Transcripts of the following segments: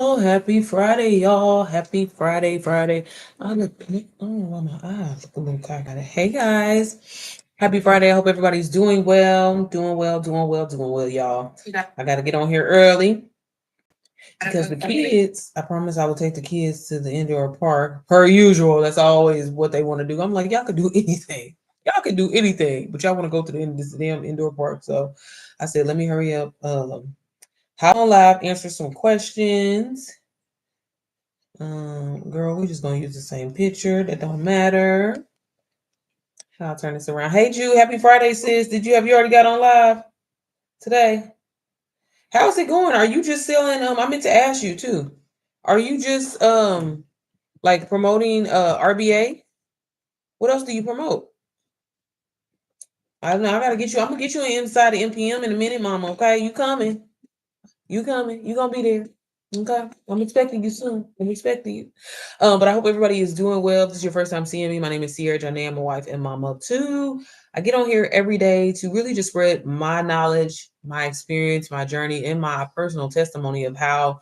Oh, happy Friday, y'all. Happy Friday. I don't know why my eyes look a little cockeyed. Hey, guys. Happy Friday. I hope everybody's doing well. Doing well, y'all. I got to get on here early because the kids, I promise I will take the kids to the indoor park. Per usual, that's always what they want to do. I'm like, y'all could do anything. Y'all can do anything, but y'all want to go to this damn indoor park. So I said, let me hurry up. Hop on live, answer some questions. Girl, we just gonna use the same picture. That don't matter. I'll turn this around. Hey, Ju, happy Friday, sis. Have you already got on live today? How's it going? Are you just selling? I meant to ask you too. Are you just like promoting RBA? What else do you promote? I don't know. I gotta get you. I'm gonna get you inside the MPM in a minute, Mama. Okay, you coming? You coming? You gonna be there? Okay, I'm expecting you soon. I'm expecting you. But I hope everybody is doing well. If this is your first time seeing me, my name is Sierra Janae. I'm a wife and mama too. I get on here every day to really just spread my knowledge, my experience, my journey, and my personal testimony of how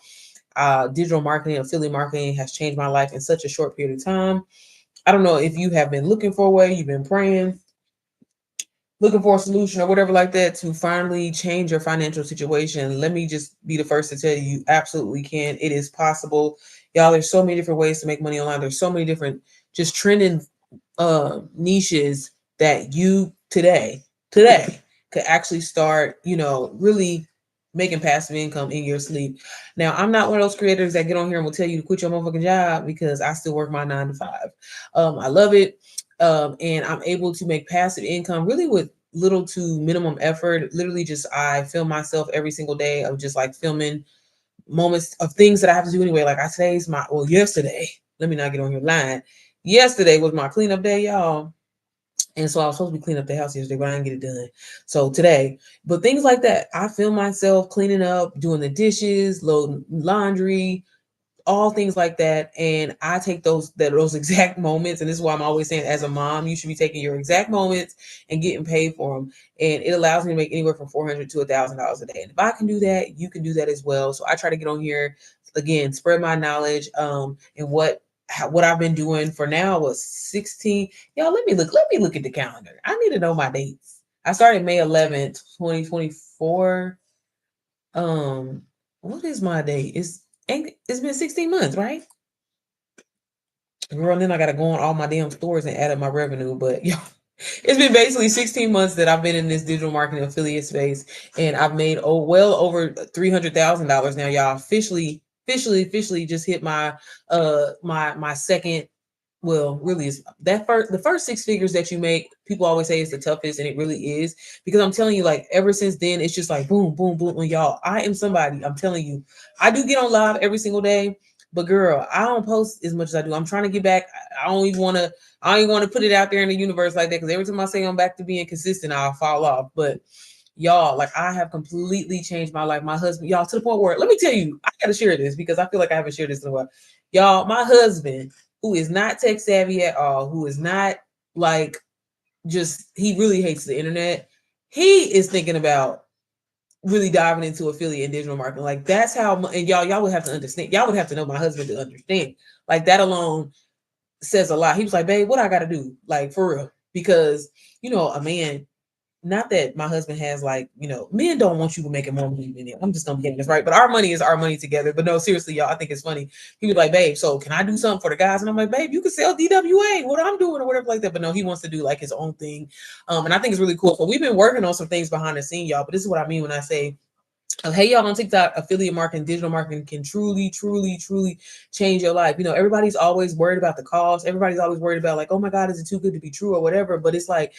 digital marketing, affiliate marketing has changed my life in such a short period of time. I don't know if you have been looking for a way, you've been praying, looking for a solution or whatever like that to finally change your financial situation. Let me just be the first to tell you, you absolutely can. It is possible. Y'all, there's so many different ways to make money online. There's so many different just trending niches that you today could actually start, really making passive income in your sleep. Now, I'm not one of those creators that get on here and will tell you to quit your motherfucking job because I still work my 9 to 5. I love it. And I'm able to make passive income really with little to minimum effort. Literally, just I film myself every single day of just like filming moments of things that I have to do anyway. Like yesterday, let me not get on here lying. Yesterday was my cleanup day, y'all. And so I was supposed to be cleaning up the house yesterday, but I didn't get it done. So today, but things like that, I film myself cleaning up, doing the dishes, loading laundry, all things like that. And I take those exact moments. And this is why I'm always saying, as a mom, you should be taking your exact moments and getting paid for them. And it allows me to make anywhere from $400 to $1,000 a day. And if I can do that, you can do that as well. So I try to get on here again, spread my knowledge, and what I've been doing for now was 16. Y'all, let me look at the calendar. I need to know my dates. I started May 11th, 2024. What is my date? It's been 16 months, right? Girl, and then I gotta go on all my damn stores and add up my revenue. But yeah, it's been basically 16 months that I've been in this digital marketing affiliate space, and I've made well over $300,000 now. Y'all officially just hit my second. Well, really, is the first six figures that you make. People always say it's the toughest, and it really is, because I'm telling you, like, ever since then, it's just like boom, boom, boom. And y'all, I am somebody. I'm telling you, I do get on live every single day, but girl, I don't post as much as I do. I'm trying to get back. I don't even want to. I don't even want to put it out there in the universe like that, because every time I say I'm back to being consistent, I'll fall off. But y'all, like, I have completely changed my life. My husband, y'all, to the point where, let me tell you, I gotta share this because I feel like I haven't shared this in a while. Y'all, my husband, who is not tech savvy at all, who is not like, just, he really hates the internet. He is thinking about really diving into affiliate and digital marketing. Like, that's how, and y'all would have to understand. Y'all would have to know my husband to understand. Like, that alone says a lot. He was like, babe, what I got to do? Like, for real. Because, a man, not that my husband has, like, men don't want you making more money than him. I'm just gonna be this right. But our money is our money together. But no, seriously, y'all, I think it's funny. He was like, babe, so can I do something for the guys? And I'm like, babe, you can sell DWA, what I'm doing or whatever like that. But no, he wants to do like his own thing. And I think it's really cool. So we've been working on some things behind the scene, y'all. But this is what I mean when I say, hey, y'all, on TikTok, affiliate marketing, digital marketing can truly, truly, truly change your life. Everybody's always worried about the cost. Everybody's always worried about, like, oh my God, is it too good to be true or whatever? But it's like,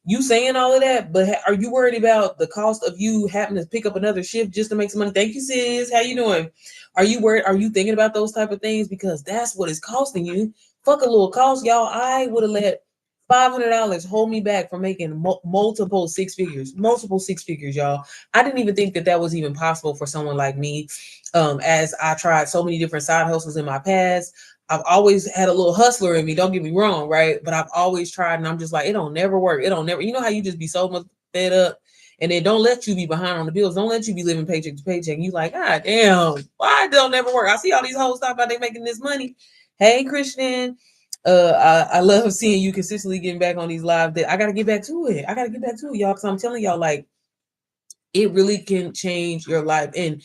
you saying all of that, but are you worried about the cost of you having to pick up another shift just to make some money? Thank you, sis. How you doing? Are you worried? Are you thinking about those type of things? Because that's what it's costing you. Fuck a little cost, y'all. I would have let $500 hold me back from making multiple six figures, y'all. I didn't even think that that was even possible for someone like me. As I tried so many different side hustles in my past, I've always had a little hustler in me. Don't get me wrong, right? But I've always tried, and I'm just like, it don't never work. It don't never. You know how you just be so much fed up, And then don't let you be behind on the bills. Don't let you be living paycheck to paycheck. And you like, God damn, why it don't never work? I see all these hoes talk about they making this money. Hey, Christian. I love seeing you consistently getting back on these live. That I gotta get back to it. I gotta get back to it, y'all. Cause I'm telling y'all, like, it really can change your life. And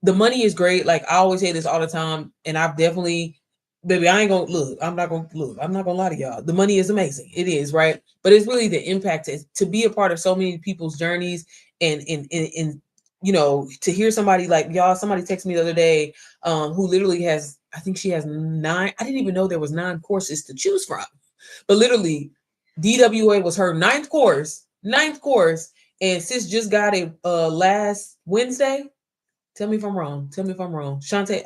the money is great. Like I always say this all the time. And I've definitely, baby, I ain't gonna look. I'm not gonna lie to y'all. The money is amazing. It is, right? But it's really the impact to be a part of so many people's journeys and you know, to hear somebody like y'all, somebody texted me the other day, who literally has, I think she has 9. I didn't even know there was 9 courses to choose from. But literally, DWA was her ninth course, and sis just got it last Wednesday. Tell me if I'm wrong. Shantae,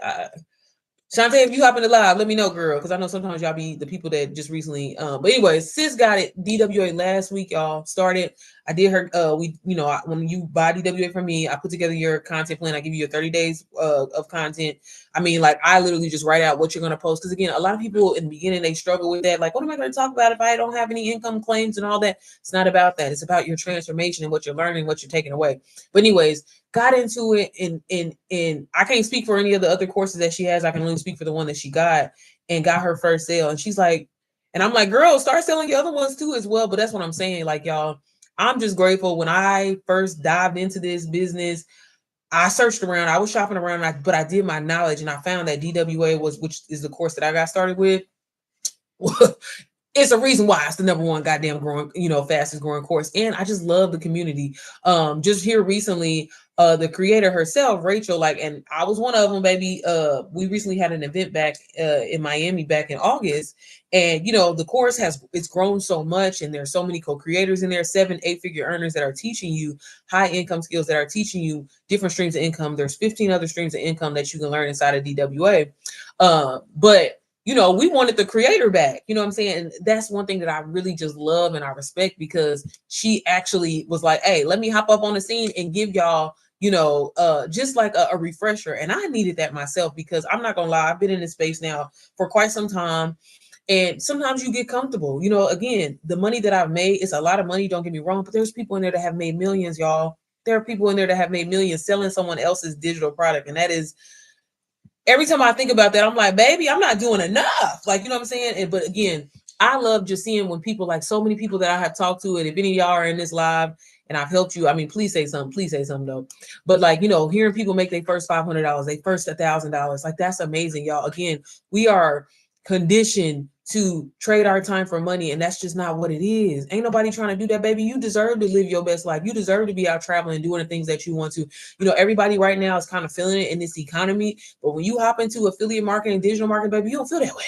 Shantae, if you hop in the live, let me know, girl, because I know sometimes y'all be the people that just recently. But anyways, sis got it DWA last week, y'all. Started. I did her. When you buy DWA from me, I put together your content plan. I give you your 30 days of content. I mean, like I literally just write out what you're gonna post. Because again, a lot of people in the beginning they struggle with that. Like, what am I gonna talk about if I don't have any income claims and all that? It's not about that. It's about your transformation and what you're learning, what you're taking away. But anyways, got into it and I can't speak for any of the other courses that she has. I can only speak for the one that she got and got her first sale. And she's like, and I'm like, girl, start selling your other ones too as well. But that's what I'm saying. Like, y'all, I'm just grateful. When I first dived into this business, I searched around, I was shopping around, but I did my knowledge and I found that DWA which is the course that I got started with. It's a reason why it's the number one goddamn growing, fastest growing course. And I just love the community. Just here recently, the creator herself, Rachel, like, and I was one of them, baby. We recently had an event back in Miami back in August. And the course it's grown so much, and there's so many co-creators in there, 7-8-figure earners that are teaching you high income skills, that are teaching you different streams of income. There's 15 other streams of income that you can learn inside of DWA. But we wanted the creator back, you know what I'm saying? And that's one thing that I really just love and I respect, because she actually was like, hey, let me hop up on the scene and give y'all, just like a refresher. And I needed that myself, because I'm not gonna lie, I've been in this space now for quite some time. And sometimes you get comfortable, again, the money that I've made is a lot of money, don't get me wrong, but there's people in there that have made millions, y'all. There are people in there that have made millions selling someone else's digital product. And that is, every time I think about that, I'm like, baby, I'm not doing enough. Like, you know what I'm saying? But again, I love just seeing when people, like so many people that I have talked to, and if any of y'all are in this live and I've helped you, I mean, please say something. Please say something though. But like, hearing people make their first $500, their first $1,000, like that's amazing, y'all. Again, we are conditioned to trade our time for money, and that's just not what it is. Ain't nobody trying to do that, baby. You deserve to live your best life. You deserve to be out traveling, doing the things that you want to. Everybody right now is kind of feeling it in this economy, but when you hop into affiliate marketing, digital marketing, baby, you don't feel that way.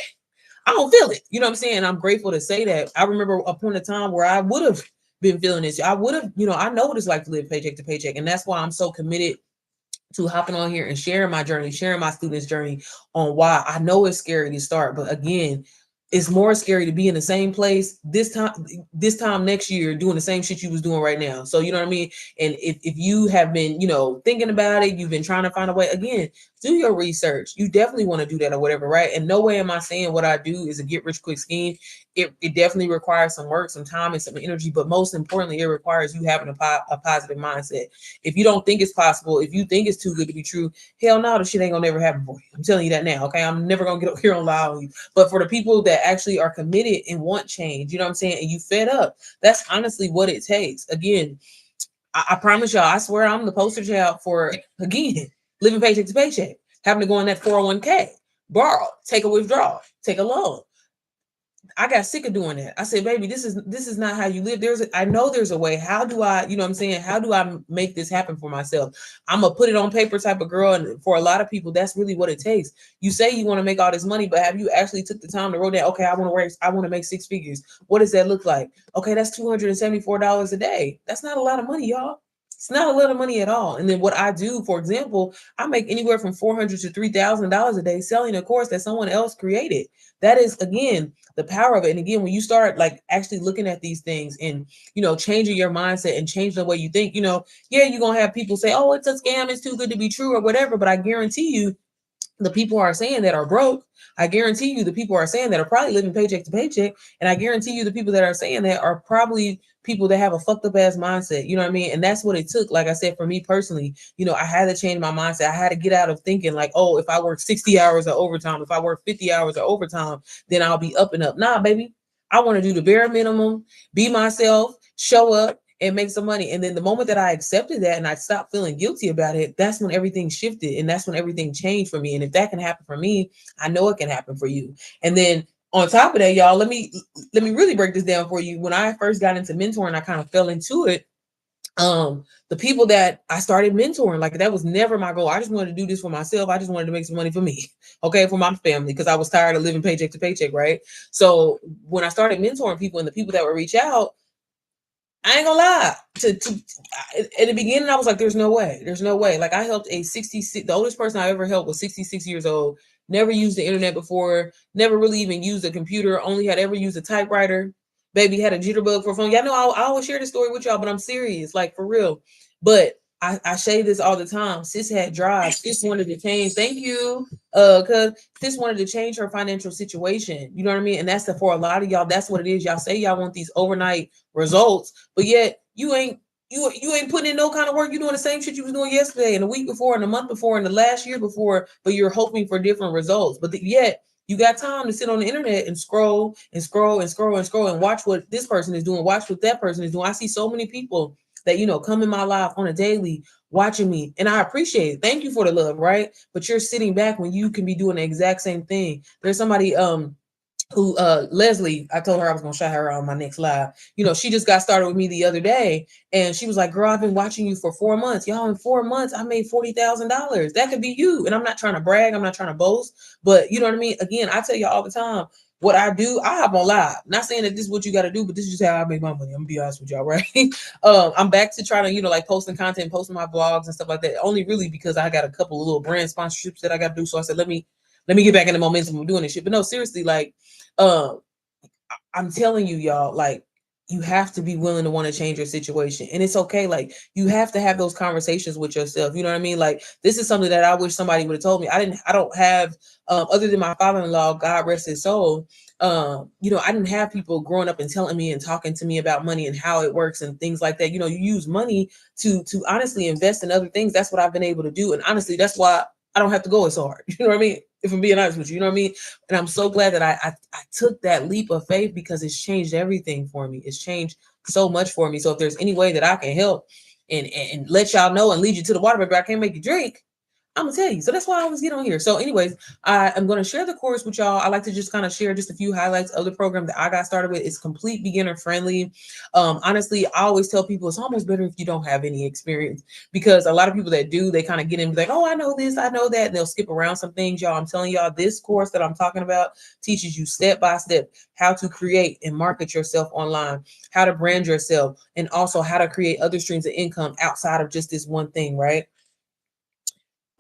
I don't feel it. You know what I'm saying? I'm grateful to say that. I remember a point of time where I would have been feeling this. I would have, I know what it's like to live paycheck to paycheck, and that's why I'm so committed to hopping on here and sharing my journey, sharing my students' journey on why I know it's scary to start. But again, it's more scary to be in the same place this time next year doing the same shit you was doing right now. So you know what I mean? And if you have been, thinking about it, you've been trying to find a way, again, do your research. You definitely want to do that or whatever, right? And no way am I saying what I do is a get rich quick scheme. It definitely requires some work, some time, and some energy, but most importantly, it requires you having a positive mindset. If you don't think it's possible, if you think it's too good to be true, hell no, the shit ain't gonna never happen for you. I'm telling you that now, okay? I'm never gonna get up here on live on you. But for the people that actually are committed and want change, you know what I'm saying, and you fed up, that's honestly what it takes. Again, I promise y'all, I swear I'm the poster child for, again, living paycheck to paycheck, having to go in that 401k, borrow, take a withdrawal, take a loan. I got sick of doing that. I said, baby, this is not how you live. I know there's a way. How do I, you know what I'm saying? How do I make this happen for myself? I'm a put it on paper type of girl. And for a lot of people, that's really what it takes. You say you want to make all this money, but have you actually took the time to write down, okay, I want to make 6 figures. What does that look like? Okay, that's $274 a day. That's not a lot of money, y'all. It's not a lot of money at all. And then what I do, for example, I make anywhere from $400 to $3,000 a day selling a course that someone else created. That is, again, the power of it. And again, when you start like actually looking at these things and, changing your mindset and changing the way you think, yeah, you're going to have people say, oh, it's a scam, it's too good to be true or whatever. But I guarantee you, the people are saying that are broke, I guarantee you the people are saying that are probably living paycheck to paycheck. And I guarantee you the people that are saying that are probably people that have a fucked up ass mindset. You know what I mean? And that's what it took. Like I said, for me personally, I had to change my mindset. I had to get out of thinking like, oh, if I work 60 hours of overtime, if I work 50 hours of overtime, then I'll be up and up. Nah, baby. I want to do the bare minimum, be myself, show up, and make some money. And then the moment that I accepted that and I stopped feeling guilty about it, that's when everything shifted and that's when everything changed for me. And if that can happen for me, I know it can happen for you. And then on top of that, y'all, let me really break this down for you. When I first got into mentoring, I kind of fell into it. The people that I started mentoring, like that was never my goal. I just wanted to do this for myself. I just wanted to make some money for me, okay, for my family, because I was tired of living paycheck to paycheck, right? So when I started mentoring people and the people that would reach out, I ain't gonna lie. In the beginning, I was like, "There's no way. There's no way." Like I helped a 66. The oldest person I ever helped was 66 years old. Never used the internet before. Never really even used a computer. Only had ever used a typewriter. Baby had a jitterbug for a phone. Y'all know I always share this story with y'all, but I'm serious, like for real. But I say this all the time. Sis had drive. Sis wanted to change. Thank you. Cause sis wanted to change her financial situation. You know what I mean? And that's for a lot of y'all. That's what it is. Y'all say y'all want these overnight results, but yet you ain't putting in no kind of work. You're doing the same shit you was doing yesterday and the week before and the month before and the last year before, but you're hoping for different results. But yet you got time to sit on the internet and scroll and scroll and scroll and scroll and watch what this person is doing, watch what that person is doing. I see so many people that come in my life on a daily watching me, and I appreciate it. Thank you for the love, right? But you're sitting back when you can be doing the exact same thing. There's somebody who Leslie, I told her I was gonna shout her out on my next live. She just got started with me the other day, and she was like, "Girl, I've been watching you for 4 months. Y'all, in 4 months, I made $40,000. That could be you." And I'm not trying to brag, I'm not trying to boast, but you know what I mean. Again, I tell you all the time, what I do, I hop on live. Not saying that this is what you got to do, but this is just how I make my money. I'm gonna be honest with y'all, right? I'm back to trying to, like posting content, posting my blogs and stuff like that. Only really because I got a couple of little brand sponsorships that I got to do. So I said, let me get back in the momentum of doing this shit. But no, seriously, like, um, I'm telling you, y'all, like, you have to be willing to want to change your situation. And it's okay. Like, you have to have those conversations with yourself. You know what I mean? Like, this is something that I wish somebody would have told me. I don't have, other than my father-in-law, God rest his soul. I didn't have people growing up and telling me and talking to me about money and how it works and things like that. You use money to honestly invest in other things. That's what I've been able to do. And honestly, that's why I don't have to go as hard. You know what I mean? If I'm being honest with you, you know what I mean? And I'm so glad that I took that leap of faith, because it's changed everything for me. It's changed so much for me. So if there's any way that I can help and let y'all know and lead you to the water, but I can't make you drink, I'm gonna tell you. So that's why I always get on here. So anyways, I am going to share the course with y'all. I like to just kind of share just a few highlights of the program that I got started with. It's complete beginner friendly. Honestly, I always tell people it's almost better if you don't have any experience, because a lot of people that do, they kind of get in like, oh, I know this, I know that, and they'll skip around some things. Y'all, I'm telling y'all, this course that I'm talking about teaches you step by step how to create and market yourself online, how to brand yourself, and also how to create other streams of income outside of just this one thing, right?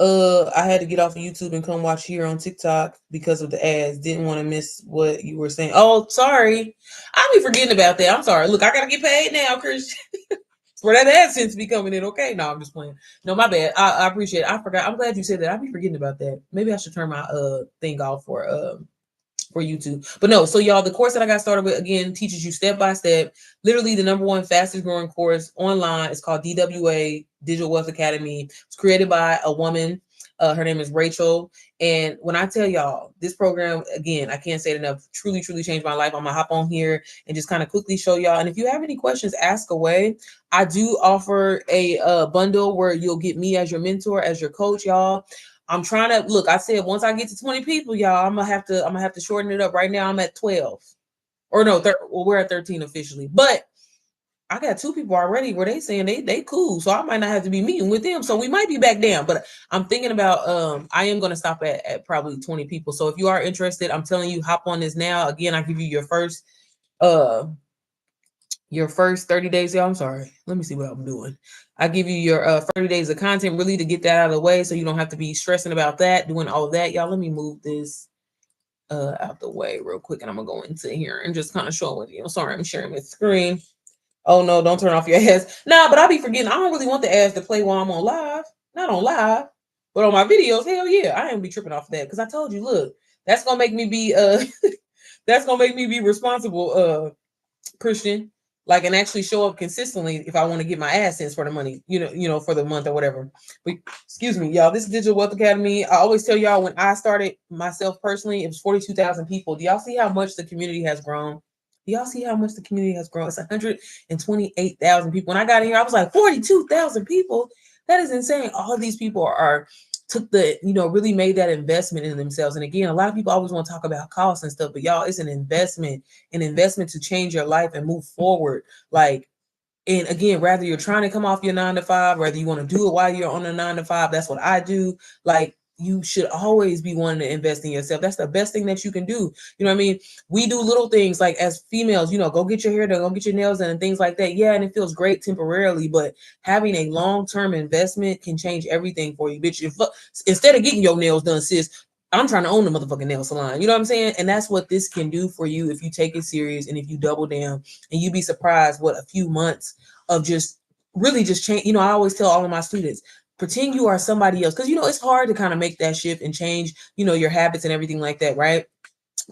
I had to get off of YouTube and come watch here on TikTok because of the ads. Didn't want to miss what you were saying. Oh, sorry. I be forgetting about that. I'm sorry. Look, I gotta get paid now, Chris. For that AdSense to be coming in. Okay. No, I'm just playing. No, my bad. I appreciate it. I forgot. I'm glad you said that. I be forgetting about that. Maybe I should turn my thing off for YouTube. But no, so y'all, the course that I got started with, again, teaches you step by step, literally the number one fastest growing course online. It's called DWA, Digital Wealth Academy. It's created by a woman. Her name is Rachel. And when I tell y'all, this program, again, I can't say it enough, truly, truly changed my life. I'm gonna hop on here and just kind of quickly show y'all. And if you have any questions, ask away. I do offer a bundle where you'll get me as your mentor, as your coach, y'all. I'm trying to look. I said once I get to 20 people, y'all, I'm gonna have to shorten it up. Right now, I'm at 12, or no, well, we're at 13 officially. But I got 2 people already where they saying they cool, so I might not have to be meeting with them. So we might be back down. But I'm thinking about I am gonna stop at probably 20 people. So if you are interested, I'm telling you, hop on this now. Again, I give you your first 30 days. Yeah, I'm sorry. Let me see what I'm doing. I give you your 30 days of content, really, to get that out of the way, so you don't have to be stressing about that, doing all that. Y'all, let me move this out the way real quick, and I'm gonna go into here and just kind of show it with you. I'm sorry, I'm sharing my screen. Oh no, don't turn off your ads. Nah, but I be forgetting. I don't really want the ads to play while I'm on live. Not on live. But on my videos, hell yeah, I ain't be tripping off of that because I told you, look, that's gonna make me be that's gonna make me be responsible, Christian, like, and actually show up consistently if I want to get my AdSense for the money, for the month or whatever. But excuse me, y'all. This is Digital Wealth Academy. I always tell y'all when I started myself personally, it was 42,000 people. Do y'all see how much the community has grown? Do y'all see how much the community has grown? It's 128,000 people. When I got in here, I was like 42,000 people. That is insane. All of these people are took the, really made that investment in themselves. And again, a lot of people always want to talk about costs and stuff, but y'all, it's an investment to change your life and move forward. Like, and again, rather you're trying to come off your 9 to 5, whether you want to do it while you're on a 9 to 5, that's what I do. Like, you should always be wanting to invest in yourself. That's the best thing that you can do. You know what I mean? We do little things like as females, go get your hair done, go get your nails done and things like that. Yeah, and it feels great temporarily, but having a long-term investment can change everything for you, bitch. If instead of getting your nails done, sis, I'm trying to own the motherfucking nail salon. You know what I'm saying? And that's what this can do for you if you take it serious and if you double down. And you'd be surprised what a few months of just really just change. I always tell all of my students, pretend you are somebody else, because it's hard to kind of make that shift and change your habits and everything like that, right?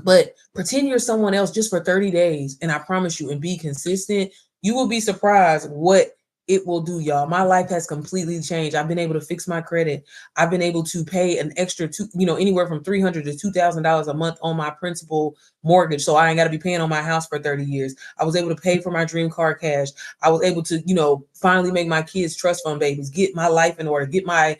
But pretend you're someone else just for 30 days, and I promise you, and be consistent, you will be surprised what it will do, y'all. My life has completely changed. I've been able to fix my credit. I've been able to pay an extra anywhere from $300 to $2,000 a month on my principal mortgage, so I ain't got to be paying on my house for 30 years. I was able to pay for my dream car cash. I was able to finally make my kids trust fund babies, get my life in order, get life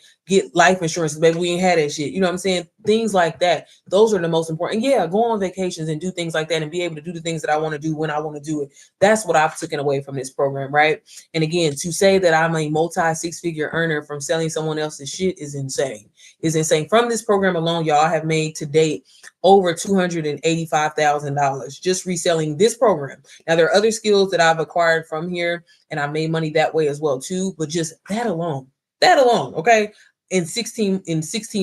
insurance, baby. We ain't had that shit. You know what I'm saying? Things like that. Those are the most important. Yeah, go on vacations and do things like that and be able to do the things that I want to do when I want to do it. That's what I've taken away from this program, right? And again, to say that I'm a multi six-figure earner from selling someone else's shit is insane. Is insane. From this program alone, y'all, I have made to date over $285,000 just reselling this program. Now, there are other skills that I've acquired from here, and I made money that way as well too. But just that alone, okay, in 16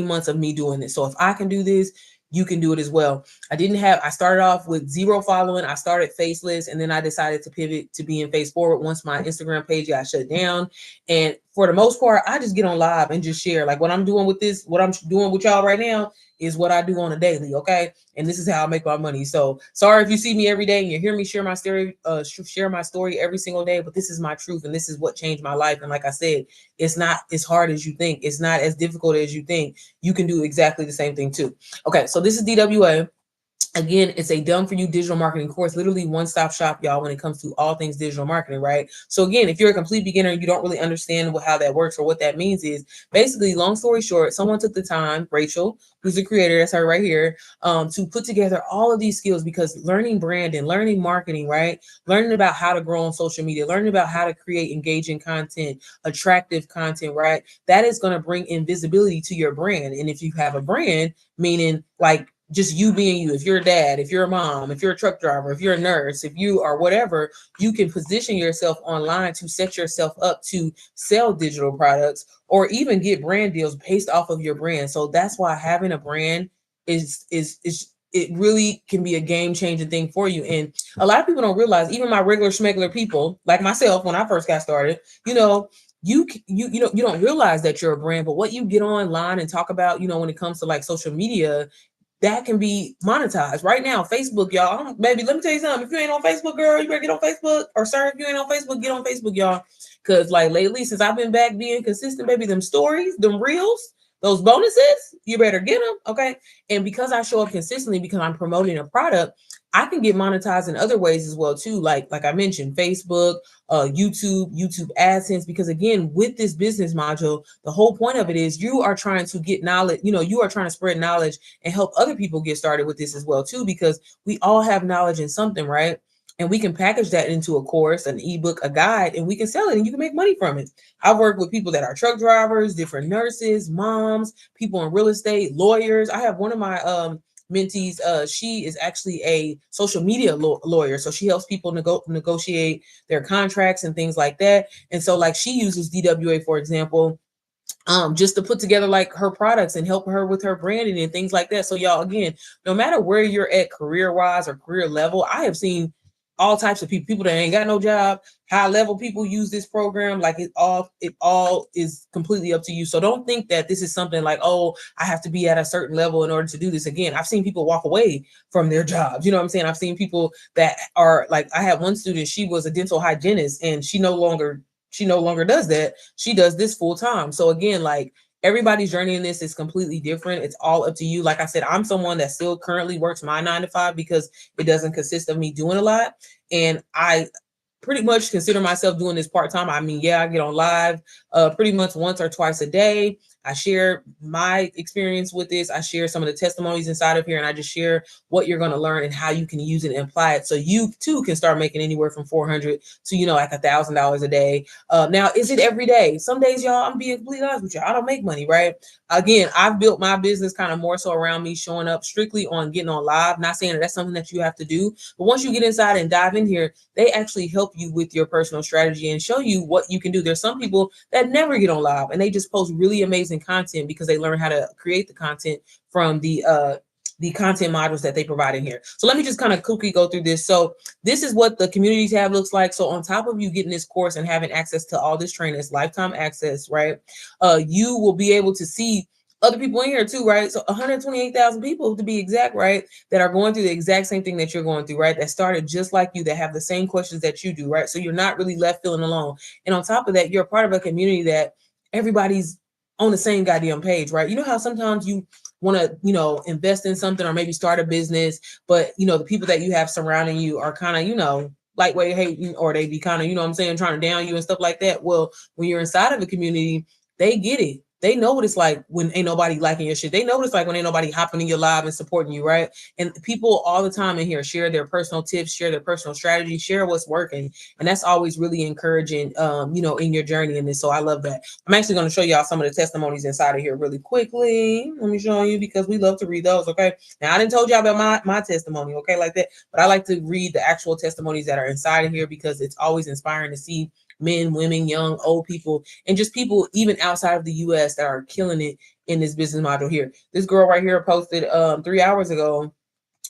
months of me doing this. So if I can do this, you can do it as well. I started off with 0 following. I started faceless, and then I decided to pivot to being face forward once my Instagram page got shut down. And for the most part, I just get on live and just share. Like what I'm doing with this, what I'm doing with y'all right now is what I do on a daily, okay? And this is how I make my money. So sorry if you see me every day and you hear me share my story every single day, but this is my truth and this is what changed my life. And like I said, it's not as hard as you think. It's not as difficult as you think. You can do exactly the same thing too. Okay, so this is DWA. Again, it's a done for you digital marketing course, literally one-stop shop, y'all, when it comes to all things digital marketing, right? So again, if you're a complete beginner and you don't really understand how that works or what that means is basically, long story short, someone took the time, Rachel, who's the creator, that's her right here, to put together all of these skills, because learning branding, learning marketing, right? Learning about how to grow on social media, learning about how to create engaging content, attractive content, right? That is going to bring invisibility to your brand. And if you have a brand, meaning like just you being you, if you're a dad, if you're a mom, if you're a truck driver, if you're a nurse, if you are whatever, you can position yourself online to set yourself up to sell digital products or even get brand deals based off of your brand. So that's why having a brand is it really can be a game-changing thing for you. And a lot of people don't realize, even my regular schmegular people like myself, when I first got started, you don't realize that you're a brand, but what you get online and talk about, when it comes to like social media, that can be monetized right now. Facebook, y'all, baby, let me tell you something. If you ain't on Facebook, girl, you better get on Facebook. Or sir, if you ain't on Facebook, get on Facebook, y'all. Because like lately, since I've been back being consistent, baby, them stories, them reels, those bonuses, you better get them, okay? And because I show up consistently, because I'm promoting a product, I can get monetized in other ways as well too. Like I mentioned, Facebook, YouTube AdSense, because again, with this business module, the whole point of it is you are trying to get knowledge, you are trying to spread knowledge and help other people get started with this as well too, because we all have knowledge in something, right? And we can package that into a course, an ebook, a guide, and we can sell it and you can make money from it. I've worked with people that are truck drivers, different nurses, moms, people in real estate, lawyers. I have one of my mentees, she is actually a social media lawyer, so she helps people negotiate their contracts and things like that. And so like she uses DWA, for example, just to put together like her products and help her with her branding and things like that. So y'all, again, no matter where you're at career wise or career level, I have seen all types of people that ain't got no job, high level people use this program. Like it all is completely up to you. So don't think that this is something like, oh, I have to be at a certain level in order to do this. Again, I've seen people walk away from their jobs. You know what I'm saying? I've seen people that are like, I had one student, she was a dental hygienist and she no longer does that. She does this full time. So again, like, everybody's journey in this is completely different. It's all up to you. Like I said, I'm someone that still currently works my 9 to 5 because it doesn't consist of me doing a lot. And I pretty much consider myself doing this part-time. I mean, yeah, I get on live pretty much once or twice a day. I share my experience with this. I share some of the testimonies inside of here, and I just share what you're going to learn and how you can use it and apply it so you too can start making anywhere from $400 to, you know, like $1,000 a day. Now, is it every day? Some days, y'all, I'm being completely honest with you, I don't make money, right? Again, I've built my business kind of more so around me showing up strictly on getting on live. Not saying that that's something that you have to do, but once you get inside and dive in here, they actually help you with your personal strategy and show you what you can do. There's some people that never get on live and they just post really amazing content because they learn how to create the content from the content modules that they provide in here. So let me just kind of quickly go through this. So this is what the community tab looks like. So on top of you getting this course and having access to all this training, it's lifetime access, right? You will be able to see other people in here too, right? So 128,000 people to be exact, right? That are going through the exact same thing that you're going through, right? That started just like you, that have the same questions that you do, right? So you're not really left feeling alone. And on top of that, you're a part of a community that everybody's on the same goddamn page, right? You know how sometimes you want to, you know, invest in something or maybe start a business, but you know, the people that you have surrounding you are kind of, you know, lightweight hating, or they be kind of, you know what I'm saying, trying to down you and stuff like that. Well, when you're inside of a community, they get it. They know what it's like when ain't nobody liking your shit. They know what it's like when ain't nobody hopping in your live and supporting you, right? And people all the time in here share their personal tips, share their personal strategy, share what's working. And that's always really encouraging, you know, in your journey in this. So I love that. I'm actually going to show y'all some of the testimonies inside of here really quickly. Let me show you because we love to read those, okay? Now, I didn't told y'all about my testimony, okay, like that. But I like to read the actual testimonies that are inside of here because it's always inspiring to see men, women, young, old people, and just people even outside of the US that are killing it in this business module here. This girl right here posted 3 hours ago.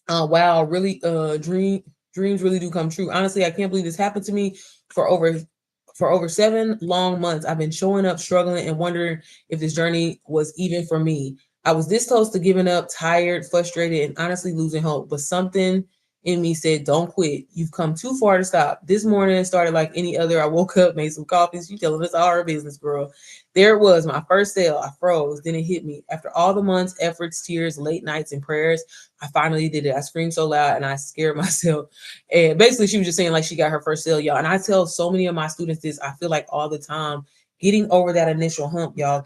Wow, really dreams really do come true. Honestly, I can't believe this happened to me for over 7 long months. I've been showing up, struggling, and wondering if this journey was even for me. I was this close to giving up, tired, frustrated, and honestly losing hope, but something in me said, don't quit. You've come too far to stop. This morning it started like any other. I woke up, made some coffee. She telling us all her business, girl. There it was, my first sale. I froze. Then it hit me. After all the months, efforts, tears, late nights, and prayers, I finally did it. I screamed so loud and I scared myself. And basically, she was just saying like she got her first sale, y'all. And I tell so many of my students this, I feel like all the time, getting over that initial hump, y'all.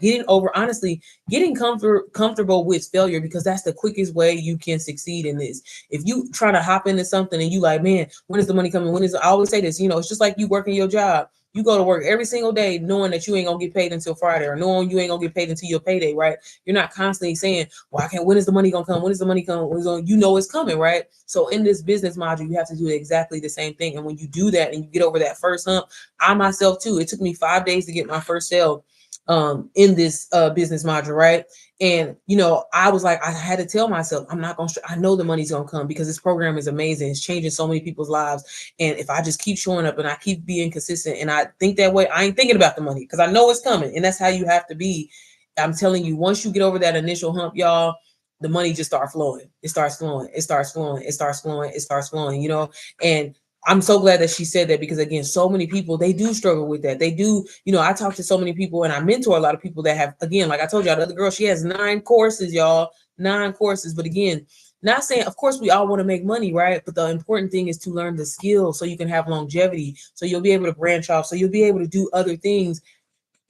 Honestly, getting comfortable with failure, because that's the quickest way you can succeed in this. If you try to hop into something and you like, man, when is the money coming? I always say this, you know, it's just like you working your job. You go to work every single day knowing that you ain't gonna get paid until Friday, or knowing you ain't gonna get paid until your payday, right? You're not constantly saying, well, when is the money gonna come? When is the money coming? You know it's coming, right? So in this business module, you have to do exactly the same thing. And when you do that and you get over that first hump, I myself too, it took me 5 days to get my first sale in this business module, right? And you know, I was like, I had to tell myself, I'm not gonna I know the money's gonna come because this program is amazing. It's changing so many people's lives. And if I just keep showing up and I keep being consistent and I think that way, I ain't thinking about the money because I know it's coming. And that's how you have to be. I'm telling you, once you get over that initial hump, y'all, the money just starts flowing. It starts flowing. It starts flowing. It starts flowing. It starts flowing, you know. And I'm so glad that she said that, because again, so many people, they do struggle with that. They do, you know, I talk to so many people and I mentor a lot of people that have, again, like I told y'all, the other girl, she has 9 courses, y'all, 9 courses. But again, not saying, of course, we all want to make money, right? But the important thing is to learn the skills so you can have longevity, so you'll be able to branch off, so you'll be able to do other things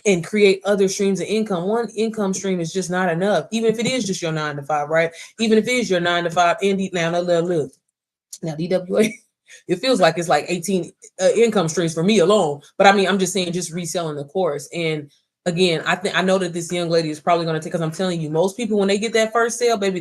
and create other streams of income. One income stream is just not enough, even if it is just your 9 to 5, right? Even if it is your 9 to 5 and now DWA. It feels like it's like 18 income streams for me alone. But I mean, I'm just saying, just reselling the course. And again, I know that this young lady is probably going to take, because I'm telling you, most people, when they get that first sale, baby,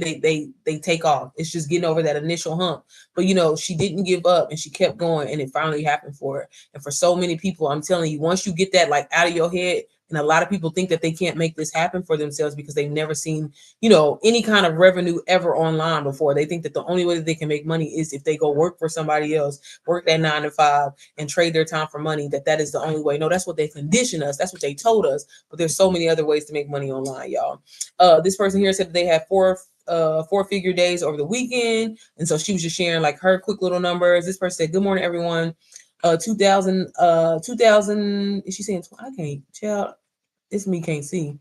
they take off. It's just getting over that initial hump. But you know, she didn't give up and she kept going, and it finally happened for her. And for so many people, I'm telling you, once you get that like out of your head, And a lot of people think that they can't make this happen for themselves because they've never seen, you know, any kind of revenue ever online before. They think that the only way that they can make money is if they go work for somebody else, work that 9 to 5 and trade their time for money, that is the only way. No, that's what they conditioned us. That's what they told us. But there's so many other ways to make money online, y'all. This person here said that they had four-figure days over the weekend. And so she was just sharing like her quick little numbers. This person said, good morning, everyone. 2000, is she saying, I can't tell, it's me, can't see.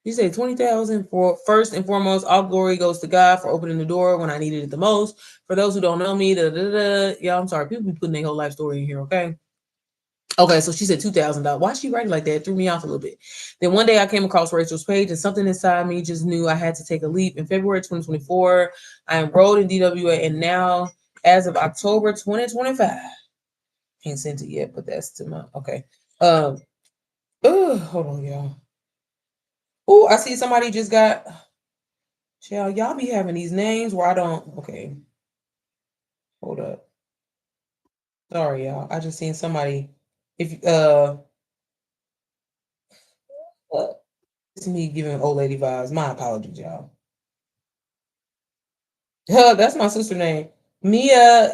She said 20,000 for first and foremost, all glory goes to God for opening the door when I needed it the most. For those who don't know me, yeah, I'm sorry, people be putting their whole life story in here, okay? Okay, so she said $2,000. Why she writing like that? It threw me off a little bit. Then one day I came across Rachel's page and something inside me just knew I had to take a leap. In February 2024, I enrolled in DWA, and now as of October 2025, can't send it yet, but that's to my okay. Hold on, y'all. Oh, I see somebody just got. Y'all be having these names where I don't. Okay, hold up. Sorry, y'all. I just seen somebody. If it's me giving old lady vibes. My apologies, y'all. That's my sister name. Mia,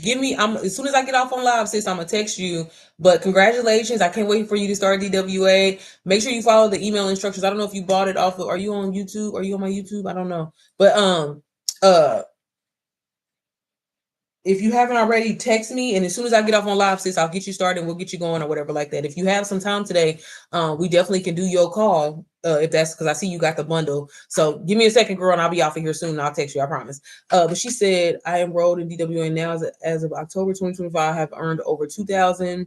give me. I'm as soon as I get off on live, sis, I'm gonna text you. But congratulations! I can't wait for you to start DWA. Make sure you follow the email instructions. I don't know if you bought it off of. Are you on YouTube? Are you on my YouTube? I don't know. But if you haven't already, text me, and as soon as I get off on live, sis, I'll get you started and we'll get you going or whatever like that. If you have some time today, we definitely can do your call if that's because I see you got the bundle. So give me a second, girl, and I'll be off of here soon and I'll text you, I promise. But she said, I enrolled in DWA now as of October 2025, I have earned over 2,000.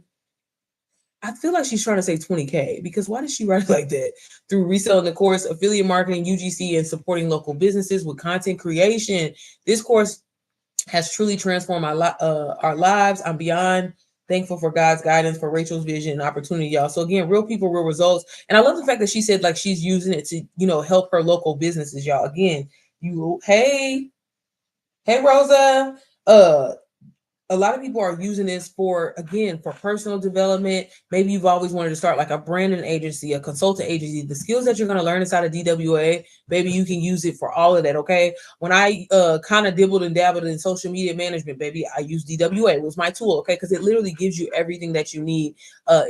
I feel like she's trying to say 20K because why did she write it like that? Through reselling the course, affiliate marketing, UGC, and supporting local businesses with content creation. This course has truly transformed our lives. I'm beyond thankful for God's guidance, for Rachel's vision and opportunity, y'all. So again, real people, real results. And I love the fact that she said like she's using it to, you know, help her local businesses, y'all. Again, hey Rosa, a lot of people are using this for, again, for personal development. Maybe you've always wanted to start like a branding agency, a consultant agency. The skills that you're going to learn inside of DWA, baby, you can use it for all of that, okay? When I kind of dibbled and dabbled in social media management, baby, I used DWA. It was my tool, okay? Because it literally gives you everything that you need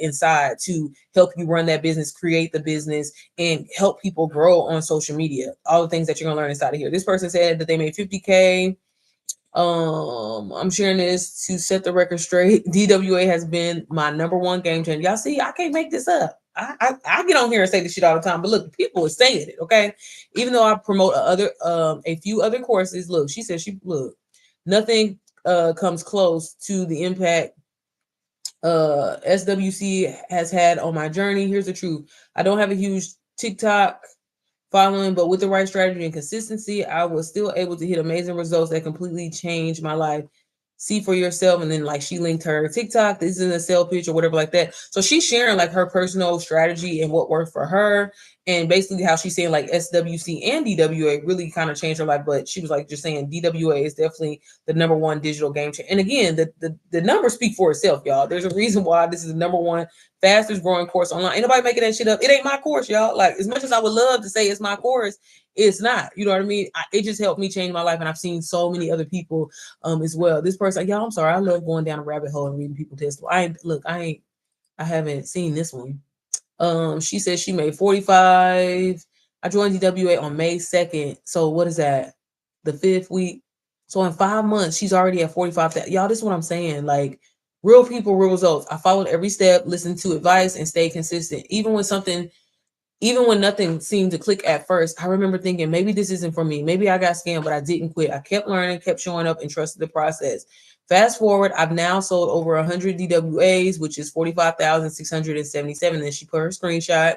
inside to help you run that business, create the business, and help people grow on social media. All the things that you're going to learn inside of here. This person said that they made 50K. I'm sharing this to set the record straight. DWA has been my number one game changer. Y'all see, I can't make this up. I get on here and say this shit all the time, but look, people are saying it, okay? Even though I promote a few other courses, look, she said nothing comes close to the impact SWC has had on my journey. Here's the truth. I don't have a huge TikTok following, but with the right strategy and consistency, I was still able to hit amazing results that completely changed my life. See for yourself. And then like she linked her TikTok, this is a sale pitch or whatever like that. So she's sharing like her personal strategy and what worked for her, and basically how she's saying like SWC and DWA really kind of changed her life. But she was like just saying DWA is definitely the number one digital game changer. And again, the numbers speak for itself, y'all. There's a reason why this is the number one fastest growing course online. Ain't nobody making that shit up. It ain't my course, y'all. Like, as much as I would love to say it's my course, it's not. You know what I mean? It just helped me change my life, and I've seen so many other people as well. This person, y'all, I'm sorry, I love going down a rabbit hole and reading people's testimony. I haven't seen this one. She said she made 45. I joined DWA on May 2nd. So what is that? The 5th week. So in 5 months, she's already at 45. Y'all, this is what I'm saying. Like, real people, real results. I followed every step, listened to advice, and stayed consistent. Even when nothing seemed to click at first, I remember thinking, maybe this isn't for me. Maybe I got scammed, but I didn't quit. I kept learning, kept showing up, and trusted the process. Fast forward, I've now sold over 100 DWAs, which is 45,677. And she put her screenshot.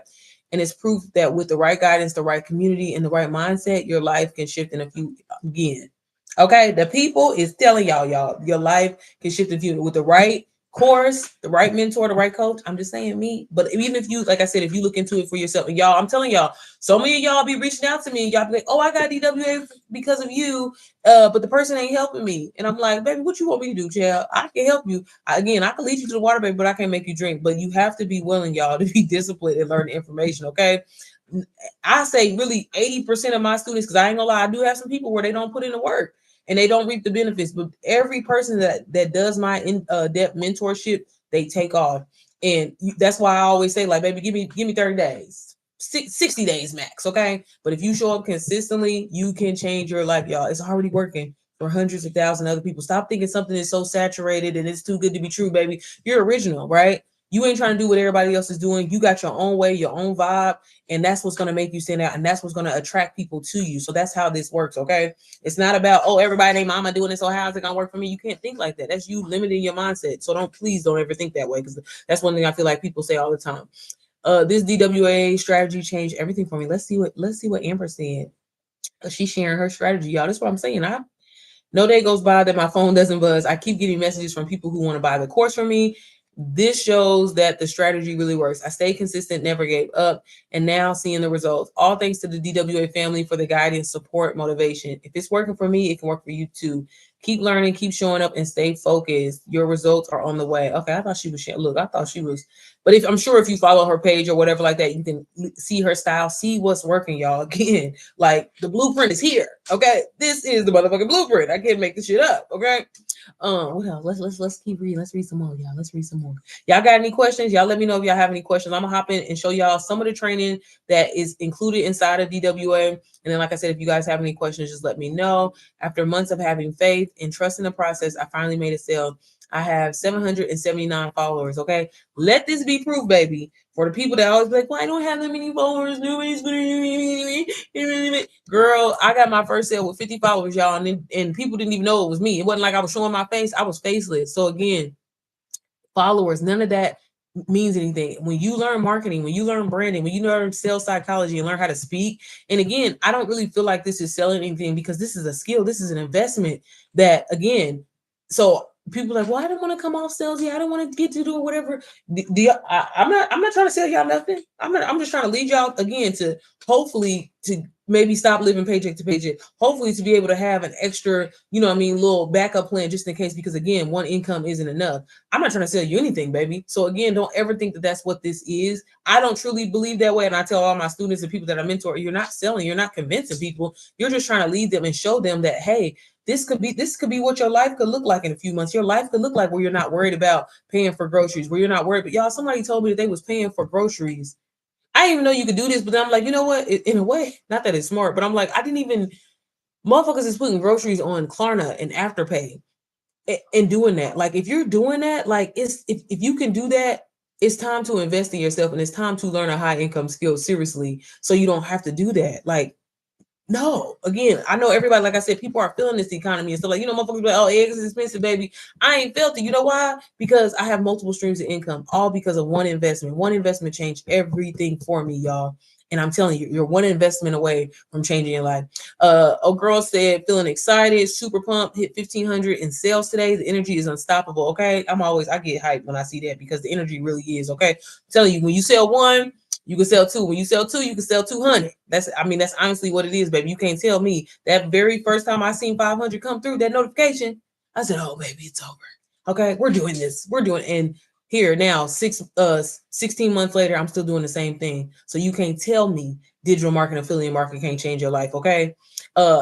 And it's proof that with the right guidance, the right community, and the right mindset, your life can shift in a few again. Okay, the people is telling y'all, your life can shift in a few with the right course, the right mentor, the right coach. I'm just saying me. But even if you, like I said, if you look into it for yourself, and y'all, I'm telling y'all, so many of y'all be reaching out to me, and y'all be like, oh, I got DWA because of you, but the person ain't helping me. And I'm like, baby, what you want me to do, child? I can help you. I can lead you to the water, baby, but I can't make you drink. But you have to be willing, y'all, to be disciplined and learn the information, okay? I say really 80% of my students, because I ain't gonna lie, I do have some people where they don't put in the work and they don't reap the benefits. But every person that does my in-depth mentorship, they take off. And that's why I always say, like, baby, give me 30 days, 60 days max, okay? But if you show up consistently, you can change your life, y'all. It's already working for hundreds of thousands of other people. Stop thinking something is so saturated and it's too good to be true, baby. You're original, right? You ain't trying to do what everybody else is doing. You got your own way, your own vibe, and that's what's going to make you stand out, and that's what's going to attract people to you. So that's how this works, okay? It's not about, oh, everybody named mama doing this, so how's it going to work for me? You can't think like that. That's you limiting your mindset. So please don't ever think that way, because that's one thing I feel like people say all the time. This DWA strategy changed everything for me. Let's see what Amber said. She's sharing her strategy, y'all. That's what I'm saying. No day goes by that my phone doesn't buzz. I keep getting messages from people who want to buy the course from me. This shows that the strategy really works. I stayed consistent, never gave up, and now seeing the results. All thanks to the DWA family for the guidance, support, motivation. If it's working for me, it can work for you too. Keep learning, keep showing up, and stay focused. Your results are on the way. Okay, I thought she was sharing. Look, I thought she was. But I'm sure if you follow her page or whatever like that, you can see her style, see what's working, y'all. Again, like the blueprint is here. Okay, this is the motherfucking blueprint. I can't make this shit up. Okay. What else? Let's keep reading. Let's read some more, y'all. Let's read some more. Y'all got any questions? Y'all let me know if y'all have any questions. I'm gonna hop in and show y'all some of the training that is included inside of DWA. And then, like I said, if you guys have any questions, just let me know. After months of having faith and trust in the process, I finally made a sale. I have 779 followers. Okay, let this be proof, baby. For the people that always be like, well, I don't have that many followers. Girl, I got my first sale with 50 followers, y'all, and people didn't even know it was me. It wasn't like I was showing my face. I was faceless. So again, followers, none of that means anything. When you learn marketing, when you learn branding, when you learn sales psychology and learn how to speak, and again, I don't really feel like this is selling anything, because this is a skill. This is an investment that, again, so people are like, well, I don't want to come off sales. Yeah, I don't want to get to do whatever. I'm not trying to sell y'all nothing. I'm just trying to lead y'all again to hopefully to maybe stop living paycheck to paycheck. Hopefully to be able to have an extra, little backup plan just in case, because again, one income isn't enough. I'm not trying to sell you anything, baby. So again, don't ever think that that's what this is. I don't truly believe that way. And I tell all my students and people that I mentor, you're not selling, you're not convincing people. You're just trying to lead them and show them that, hey, this could be what your life could look like in a few months. Your life could look like where you're not worried about paying for groceries, where you're not worried. But y'all, somebody told me that they was paying for groceries. I didn't even know you could do this, but then I'm like, you know what? In a way, not that it's smart, but I'm like, I didn't even, motherfuckers is putting groceries on Klarna and Afterpay and doing that. Like, if you're doing that, like, if you can do that, it's time to invest in yourself, and it's time to learn a high income skill seriously, so you don't have to do that. Like, no, again, I know everybody, like I said, people are feeling this economy and stuff, like, motherfuckers be like, oh, eggs is expensive, baby. I ain't felt it. You know why? Because I have multiple streams of income, all because of one investment. One investment changed everything for me, y'all. And I'm telling you, you're one investment away from changing your life. A girl said, feeling excited, super pumped, hit 1,500 in sales today. The energy is unstoppable. Okay. I get hyped when I see that, because the energy really is. Okay. I'm telling you, when you sell one, you can sell two. When you sell two, you can sell 200. That's honestly what it is, baby. You can't tell me. That very first time I seen 500 come through, that notification, I said, oh, baby, it's over. Okay. We're doing this. And here now, 16 months later, I'm still doing the same thing. So you can't tell me digital marketing, affiliate marketing can't change your life. Okay.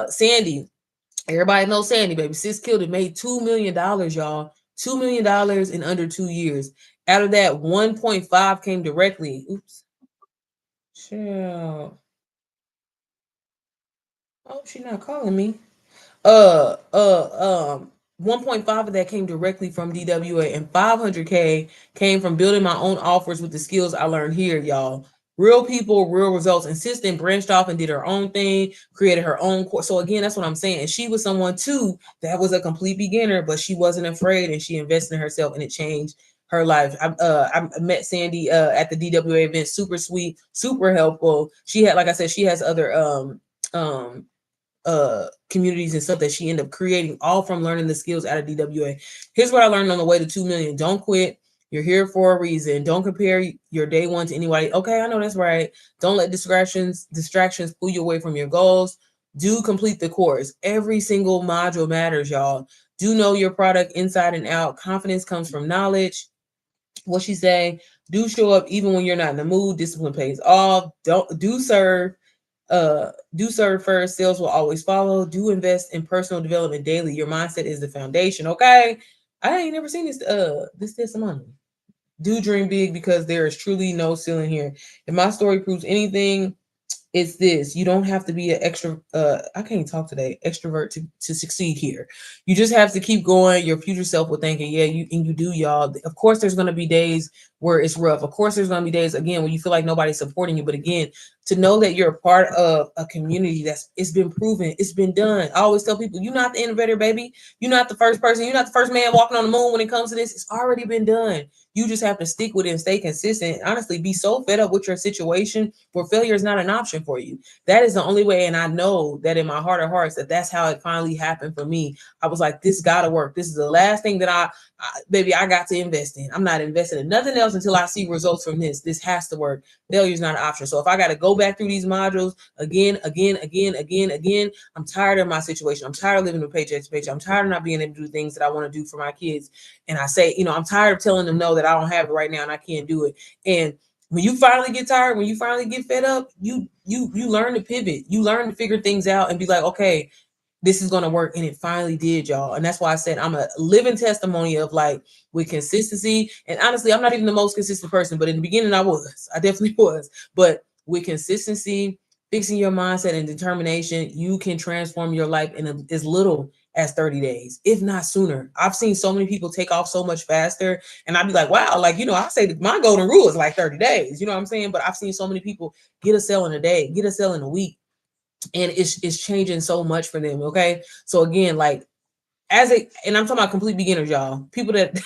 Sandy, everybody knows Sandy, baby. Sis killed it, made $2 million, y'all. $2 million in under 2 years. Out of that, 1.5 came directly. Oops. Chill. Oh, she's not calling me. 1.5 of that came directly from DWA, and 500K came from building my own offers with the skills I learned here, y'all. Real people, real results. Insistent, branched off and did her own thing, created her own course. So again, that's what I'm saying. And she was someone too that was a complete beginner, but she wasn't afraid, and she invested in herself, and it changed her life. I met Sandy at the DWA event. Super sweet, super helpful. She had, like I said, she has other communities and stuff that she ended up creating, all from learning the skills out of DWA. Here's what I learned on the way to 2 million. Don't quit. You're here for a reason. Don't compare your day one to anybody. Okay, I know that's right. Don't let distractions pull you away from your goals. Do complete the course. Every single module matters, y'all. Do know your product inside and out. Confidence comes from knowledge. What she say? Do show up even when you're not in the mood. Discipline pays off. Do serve first. Sales will always follow. Do invest in personal development daily. Your mindset is the foundation. Okay. I ain't never seen this testimony. Do dream big, because there is truly no ceiling here. If my story proves anything, it's this: you don't have to be an I can't talk today, extrovert to succeed here. You just have to keep going. Your future self will thank you. Yeah, you do, y'all. Of course there's going to be days where it's rough. Of course there's going to be days, again, when you feel like nobody's supporting you. But again, to know that you're a part of a community it's been proven, it's been done. I always tell people, you're not the innovator, baby. You're not the first person. You're not the first man walking on the moon when it comes to this. It's already been done. You just have to stick with it and stay consistent. Honestly, be so fed up with your situation where failure is not an option for you. That is the only way. And I know that in my heart of hearts, that's how it finally happened for me. I was like, this got to work. This is the last thing that I got to invest in. I'm not investing in nothing else until I see results from this. This has to work. Failure is not an option. So if I got to go back through these modules again, I'm tired of my situation. I'm tired of living with paycheck to paycheck. I'm tired of not being able to do things that I want to do for my kids. And I say, I'm tired of telling them no, that I don't have it right now and I can't do it. And when you finally get tired, when you finally get fed up, you learn to pivot. You learn to figure things out and be like, okay, this is going to work. And it finally did, y'all. And that's why I said I'm a living testimony of, like, with consistency. And honestly, I'm not even the most consistent person, but in the beginning I definitely was. But with consistency, fixing your mindset and determination, you can transform your life in as little as 30 days, if not sooner. I've seen so many people take off so much faster, and I'd be like, wow, like, I say that my golden rule is like 30 days, you know what I'm saying? But I've seen so many people get a sale in a day, get a sale in a week, and it's changing so much for them. Okay. So again, like, and I'm talking about complete beginners, y'all, people that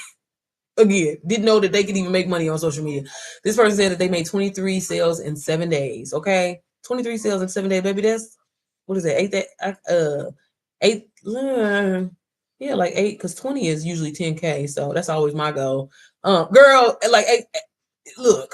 again didn't know that they could even make money on social media. This person said that they made 23 sales in 7 days. Okay. 23 sales in 7 days, baby. That's, what is that? Eight, yeah, like 8, because 20 is usually 10K. So that's always my goal. Girl, like, look,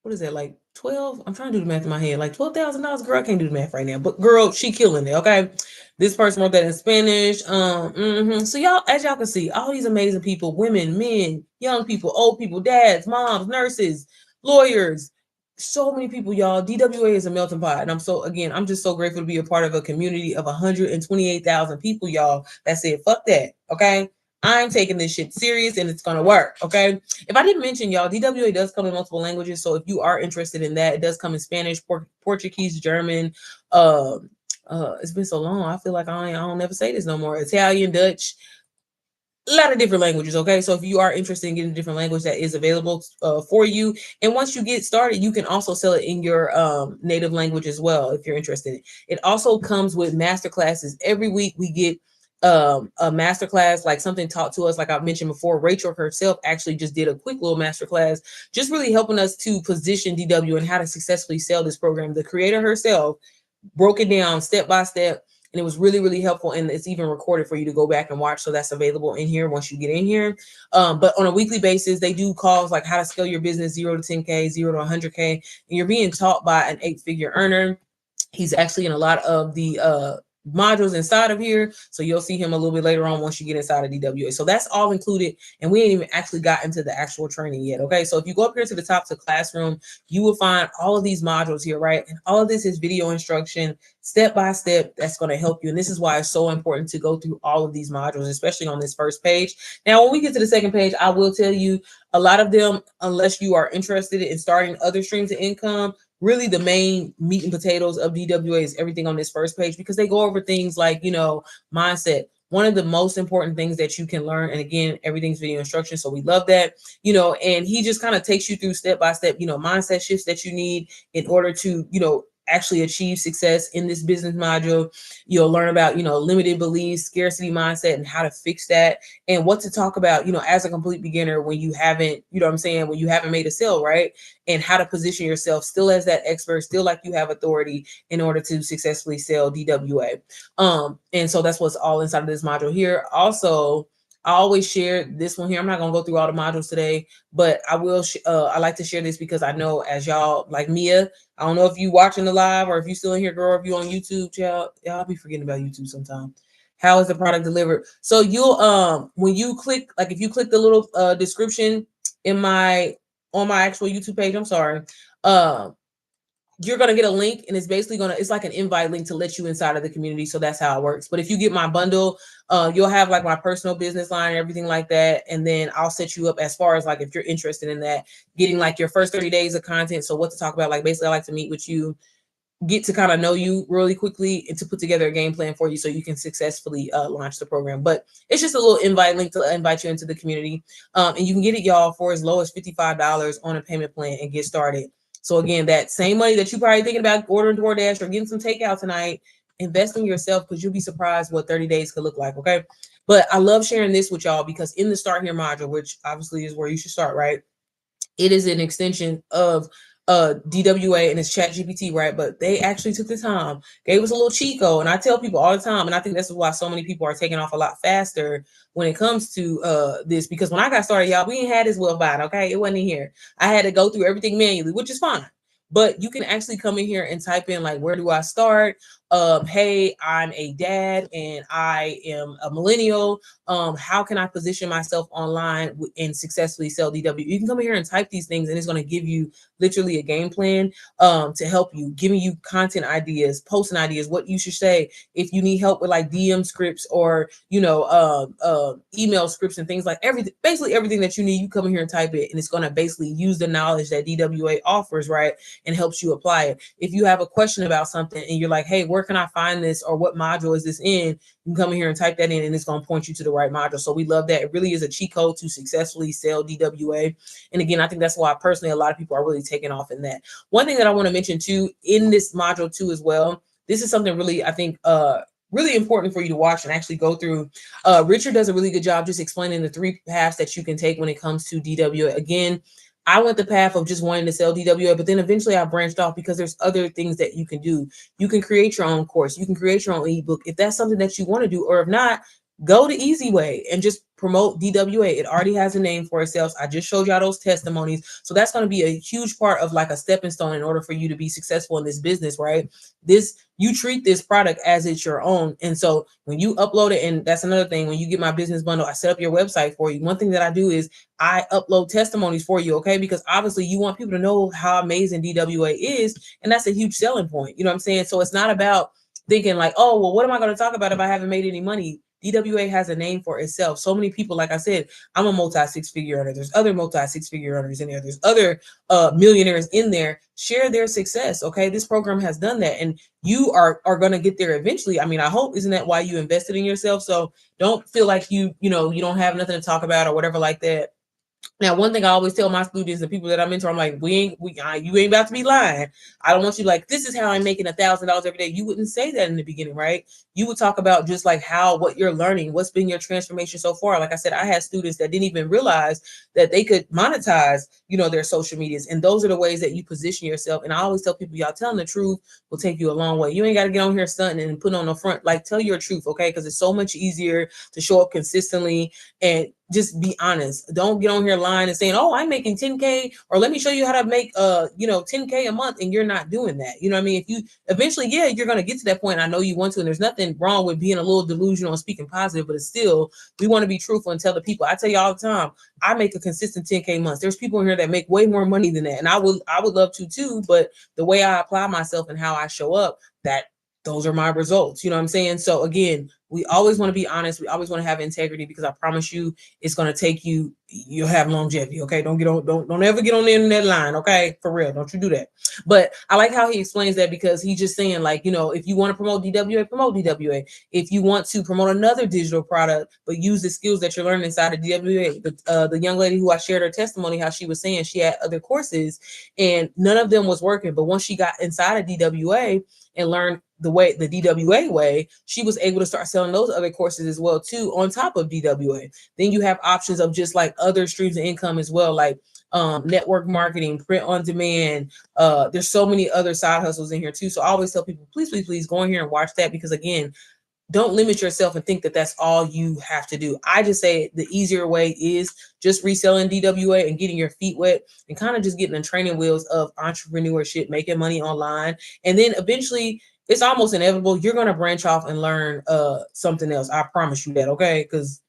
what is that, like 12? I'm trying to do the math in my head. Like $12,000. Girl, I can't do the math right now. But girl, she killing it. Okay. This person wrote that in Spanish. So y'all, as y'all can see, all these amazing people, women, men, young people, old people, dads, moms, nurses, lawyers, so many people, y'all. DWA is a melting pot. And I'm just so grateful to be a part of a community of 128,000 people, y'all, that said, fuck that. Okay. I'm taking this shit serious and it's going to work. Okay. If I didn't mention, y'all, DWA does come in multiple languages. So if you are interested in that, it does come in Spanish, Portuguese, German. It's been so long. I feel like I don't never say this no more. Italian, Dutch, a lot of different languages. Okay. So if you are interested in getting a different language, that is available for you. And once you get started, you can also sell it in your native language as well, if you're interested. It also comes with master classes. Every week we get a masterclass, like something taught to us. Like I've mentioned before, Rachel herself actually just did a quick little masterclass, just really helping us to position DW and how to successfully sell this program. The creator herself broke it down step by step, and it was really, really helpful. And it's even recorded for you to go back and watch. So that's available in here once you get in here. But on a weekly basis, they do calls like how to scale your business 0 to 10K, 0 to 100K. And you're being taught by an 8-figure earner. He's actually in a lot of the modules inside of here. So you'll see him a little bit later on once you get inside of DWA. So that's all included. And we ain't even actually got into the actual training yet. Okay. So if you go up here to the top to classroom, you will find all of these modules here, right? And all of this is video instruction, step by step, that's going to help you. And this is why it's so important to go through all of these modules, especially on this first page. Now, when we get to the second page, I will tell you a lot of them, unless you are interested in starting other streams of income, really the main meat and potatoes of DWA is everything on this first page, because they go over things like, mindset. One of the most important things that you can learn. And again, everything's video instruction. So we love that, and he just kind of takes you through step by step, mindset shifts that you need in order to, actually achieve success in this business module. You'll learn about, limited beliefs, scarcity mindset, and how to fix that, and what to talk about, as a complete beginner when you haven't, when you haven't made a sale, right? And how to position yourself still as that expert, still like you have authority in order to successfully sell DWA. And so that's what's all inside of this module here. Also, I always share this one here. I'm not going to go through all the modules today, but I will. I like to share this because I know, as y'all, like Mia, I don't know if you watching the live or if you still in here, girl, if you on YouTube, y'all be forgetting about YouTube sometimes. How is the product delivered? So you'll, when you click, like if you click the little description on my actual YouTube page, I'm sorry, you're going to get a link, and it's basically it's like an invite link to let you inside of the community. So that's how it works. But if you get my bundle, you'll have like my personal business line and everything like that. And then I'll set you up as far as like, if you're interested in that, getting like your first 30 days of content. So what to talk about, like basically I like to meet with you, get to kind of know you really quickly, and to put together a game plan for you so you can successfully launch the program. But it's just a little invite link to invite you into the community. And you can get it, y'all, for as low as $55 on a payment plan and get started. So again, that same money that you probably thinking about ordering DoorDash or getting some takeout tonight, invest in yourself, because you'll be surprised what 30 days could look like. Okay. But I love sharing this with y'all because in the Start Here module, which obviously is where you should start, right? It is an extension of DWA and it's ChatGPT, right? But they actually took the time, gave us a little cheat code. And I tell people all the time, and I think that's why so many people are taking off a lot faster when it comes to this, because when I got started, y'all, we ain't had this well fine, okay? It wasn't in here. I had to go through everything manually, which is fine. But you can actually come in here and type in like, where do I start? Hey, I'm a dad and I am a millennial. How can I position myself online and successfully sell DW? You can come in here and type these things, and it's going to give you literally a game plan to help you, giving you content ideas, posting ideas, what you should say. If you need help with like DM scripts or, email scripts and things like everything, basically everything that you need, you come in here and type it, and it's going to basically use the knowledge that DWA offers, right? And helps you apply it. If you have a question about something and you're like, hey, where can I find this, or what module is this in? You can come in here and type that in, and it's going to point you to the right module. So we love that. It really is a cheat code to successfully sell DWA. And again, I think that's why personally a lot of people are really taking off in that. One thing that I want to mention too in this module too as well, this is something really, I think, really important for you to watch and actually go through. Richard does a really good job just explaining the 3 paths that you can take when it comes to DWA. Again, I went the path of just wanting to sell DWA, but then eventually I branched off because there's other things that you can do. You can create your own course. You can create your own ebook if that's something that you want to do, or if not, go the easy way and just promote DWA. It already has a name for itself. I just showed y'all those testimonies. So that's going to be a huge part of like a stepping stone in order for you to be successful in this business, right? You treat this product as it's your own. And so when you upload it, and that's another thing, when you get my business bundle, I set up your website for you. One thing that I do is I upload testimonies for you, okay? Because obviously you want people to know how amazing DWA is, and that's a huge selling point. You know what I'm saying? So it's not about thinking like, oh, well, what am I going to talk about if I haven't made any money? DWA has a name for itself. So many people, like I said, I'm a multi-6-figure earner. There's other multi-6-figure earners in there. There's other millionaires in there. Share their success, okay? This program has done that, and you are going to get there eventually. I mean, I hope, isn't that why you invested in yourself? So don't feel like you don't have nothing to talk about or whatever like that. Now, one thing I always tell my students and people that I mentor, I'm like, you ain't about to be lying. I don't want you like, this is how I'm making $1,000 every day. You wouldn't say that in the beginning, right? You would talk about just like what you're learning, what's been your transformation so far. Like I said, I had students that didn't even realize that they could monetize, their social medias. And those are the ways that you position yourself. And I always tell people, y'all, telling the truth will take you a long way. You ain't got to get on here stunting and put on the front. Like, tell your truth, okay? Because it's so much easier to show up consistently and just be honest. Don't get on here lying and saying, oh, I'm making 10K, or let me show you how to make 10K a month, and you're not doing that. You know what I mean? If you eventually, you're going to get to that point. I know you want to, and there's nothing wrong with being a little delusional and speaking positive, but it's still, we want to be truthful and tell the people. I tell you all the time, I make a consistent 10K months. There's people in here that make way more money than that. And I would love to too, but the way I apply myself and how I show up, that those are my results. You know what I'm saying? So again, we always want to be honest. We always want to have integrity, because I promise you it's going to take you, you'll have longevity. Okay. Don't ever get on the internet line. Okay. For real. Don't you do that. But I like how he explains that, because he's just saying, like, if you want to promote DWA, promote DWA. If you want to promote another digital product, but use the skills that you're learning inside of DWA, the young lady who I shared her testimony, how she was saying she had other courses and none of them was working. But once she got inside of DWA and learned the DWA way, she was able to start selling those other courses as well too, on top of DWA. Then you have options of just like other streams of income as well, like network marketing, print on demand. There's so many other side hustles in here too. So I always tell people, please go in here and watch that, because again, don't limit yourself and think that that's all you have to do. I just say the easier way is just reselling DWA and getting your feet wet and kind of just getting the training wheels of entrepreneurship, making money online. And then eventually it's almost inevitable you're going to branch off and learn something else. I promise you that. Okay. Because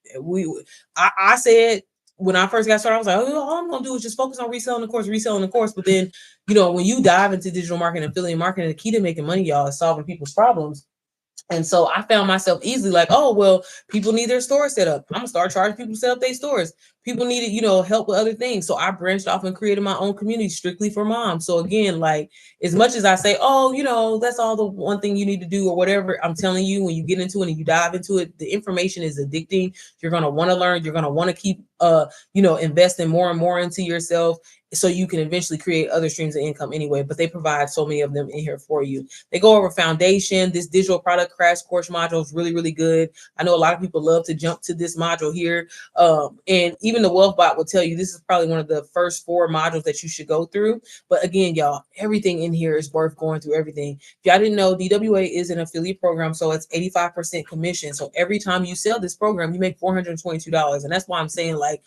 I said, when I first got started, I was like, oh, all I'm going to do is just focus on reselling the course. But then, when you dive into digital marketing, affiliate marketing, the key to making money, y'all, is solving people's problems. And so I found myself easily like, oh, well, people need their store set up. I'm gonna start charging people to set up their stores. People needed, help with other things. So I branched off and created my own community strictly for moms. So again, like, as much as I say, oh, that's all the one thing you need to do or whatever, I'm telling you, when you get into it and you dive into it, the information is addicting. You're gonna want to learn. You're gonna want to keep, investing more and more into yourself, so you can eventually create other streams of income anyway. But they provide so many of them in here for you. They go over foundation. This digital product crash course module is really, really good. I know a lot of people love to jump to this module here. And even the Wealth Bot will tell you this is probably one of the first 4 modules that you should go through. But again, y'all, everything in here is worth going through everything. If y'all didn't know, DWA is an affiliate program, so it's 85% commission. So every time you sell this program, you make $422. And that's why I'm saying, like,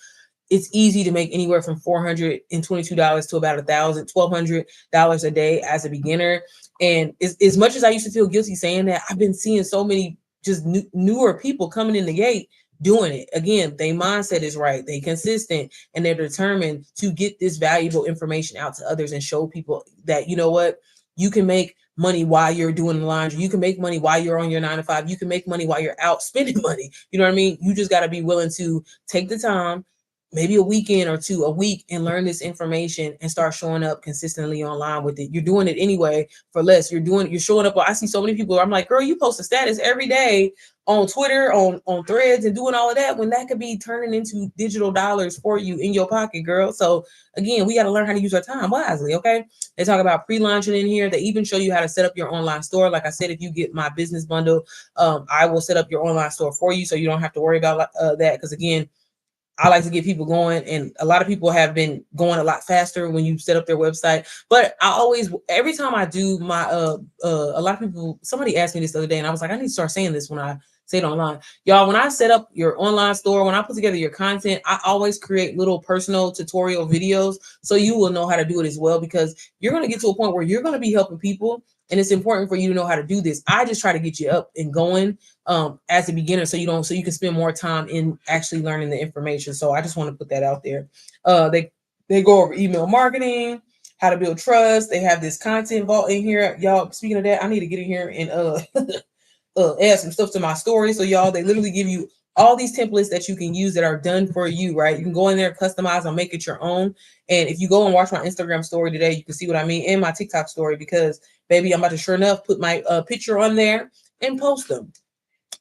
it's easy to make anywhere from $422 to about $1,200 a day as a beginner. And as much as I used to feel guilty saying that, I've been seeing so many just newer people coming in the gate doing it. Again, their mindset is right, they consistent, and they're determined to get this valuable information out to others and show people that, you can make money while you're doing the laundry. You can make money while you're on your 9 to 5. You can make money while you're out spending money. You know what I mean? You just got to be willing to take the time, maybe a weekend or two a week, and learn this information and start showing up consistently online with it. You're doing it anyway for less. You're showing up. I see so many people, I'm like, girl, you post a status every day on Twitter, on Threads, and doing all of that, when that could be turning into digital dollars for you in your pocket, girl. So again, we got to learn how to use our time wisely. Okay. They talk about pre-launching in here. They even show you how to set up your online store. Like I said, if you get my business bundle, I will set up your online store for you, so you don't have to worry about that. Because again, I like to get people going, and a lot of people have been going a lot faster when you set up their website. But every time I do my, a lot of people, somebody asked me this the other day, and I was like, I need to start saying this when I say it online. Y'all, when I set up your online store, when I put together your content, I always create little personal tutorial videos, so you will know how to do it as well, because you're going to get to a point where you're going to be helping people. And it's important for you to know how to do this. I just try to get you up and going as a beginner, so you can spend more time in actually learning the information. So I just want to put that out there. They go over email marketing, how to build trust. They have this content vault in here. Y'all, speaking of that, I need to get in here and add some stuff to my story. So y'all, they literally give you all these templates that you can use that are done for you, right? You can go in there, customize, and make it your own. And if you go and watch my Instagram story today, you can see what I mean, and my TikTok story, because baby, I'm about to, sure enough, put my picture on there and post them.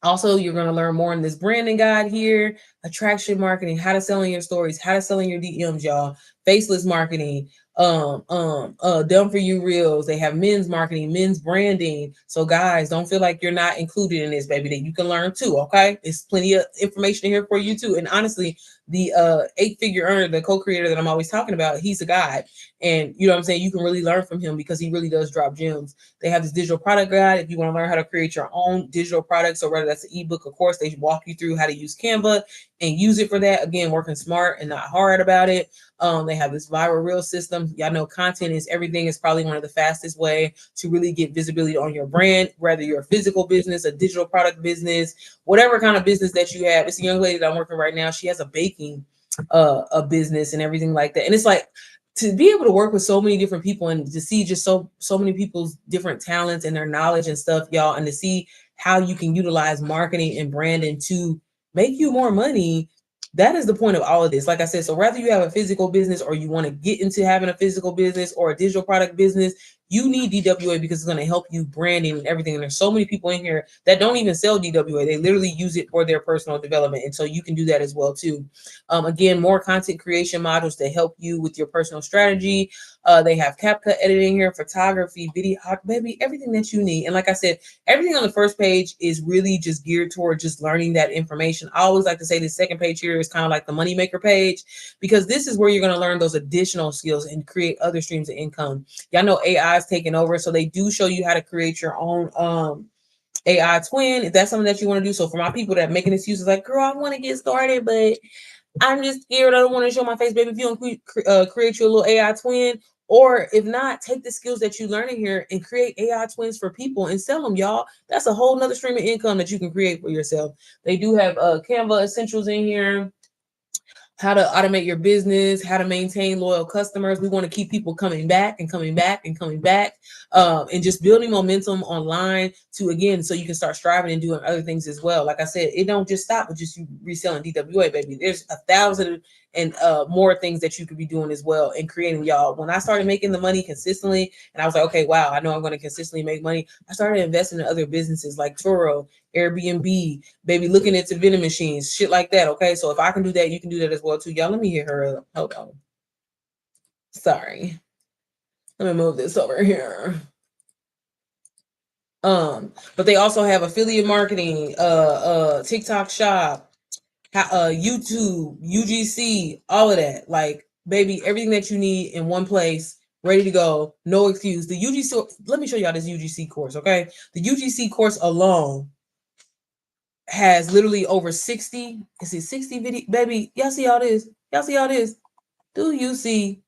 Also, you're going to learn more in this branding guide here, attraction marketing, how to sell in your stories, how to sell in your DMs, y'all, faceless marketing, done for you reels. They have men's marketing, men's branding. So guys, don't feel like you're not included in this, baby, that you can learn too. Okay. There's plenty of information here for you too. And honestly, the 8-figure earner, the co-creator that I'm always talking about, he's a guide. And you know what I'm saying? You can really learn from him, because he really does drop gems. They have this digital product guide if you want to learn how to create your own digital products. So whether that's an ebook, of course, they walk you through how to use Canva and use it for that. Again, working smart and not hard about it. They have this viral reel system. Y'all know content is everything. Is probably one of the fastest way to really get visibility on your brand, whether you're a physical business, a digital product business, whatever kind of business that you have. It's a young lady that I'm working right now. She has a baking a business and everything like that. And it's like, to be able to work with so many different people and to see just so many people's different talents and their knowledge and stuff, y'all, and to see how you can utilize marketing and branding to make you more money. That is the point of all of this. Like I said, so whether you have a physical business or you want to get into having a physical business or a digital product business, you need DWA because it's going to help you branding and everything. And there's so many people in here that don't even sell DWA. They literally use it for their personal development. And so you can do that as well too. Again, more content creation modules to help you with your personal strategy. They have CapCut editing here, photography, video, baby, everything that you need. And like I said, everything on the first page is really just geared toward just learning that information. I always like to say the second page here is kind of like the moneymaker page, because this is where you're going to learn those additional skills and create other streams of income. Y'all know AI is taking over, so they do show you how to create your own AI twin, if that's something that you want to do. So for my people that are making excuses like, girl, I want to get started, but I'm just scared, I don't want to show my face, baby. If you don't create your little AI twin, or if not, take the skills that you learn in here and create AI twins for people and sell them, y'all. That's a whole nother stream of income that you can create for yourself. They do have Canva essentials in here, how to automate your business, how to maintain loyal customers. We want to keep people coming back and coming back and coming back, and just building momentum online to, again, so you can start striving and doing other things as well. Like I said, it don't just stop with just you reselling DWA, baby. There's 1,000 and more things that you could be doing as well and creating, y'all. When I started making the money consistently and I was like, okay, wow, I know I'm going to consistently make money, I started investing in other businesses like Turo, Airbnb, baby, looking into vending machines, shit like that. Okay, so if I can do that, you can do that as well too. Y'all, let me hit her up. Hold on. Sorry. Let me move this over here. But they also have affiliate marketing, TikTok shop, YouTube, UGC, all of that. Like, baby, everything that you need in one place, ready to go, no excuse. The UGC, let me show y'all this UGC course, okay? The UGC course alone has literally over 60, is it 60 video, baby? Y'all see all this? Y'all see all this? Do you see?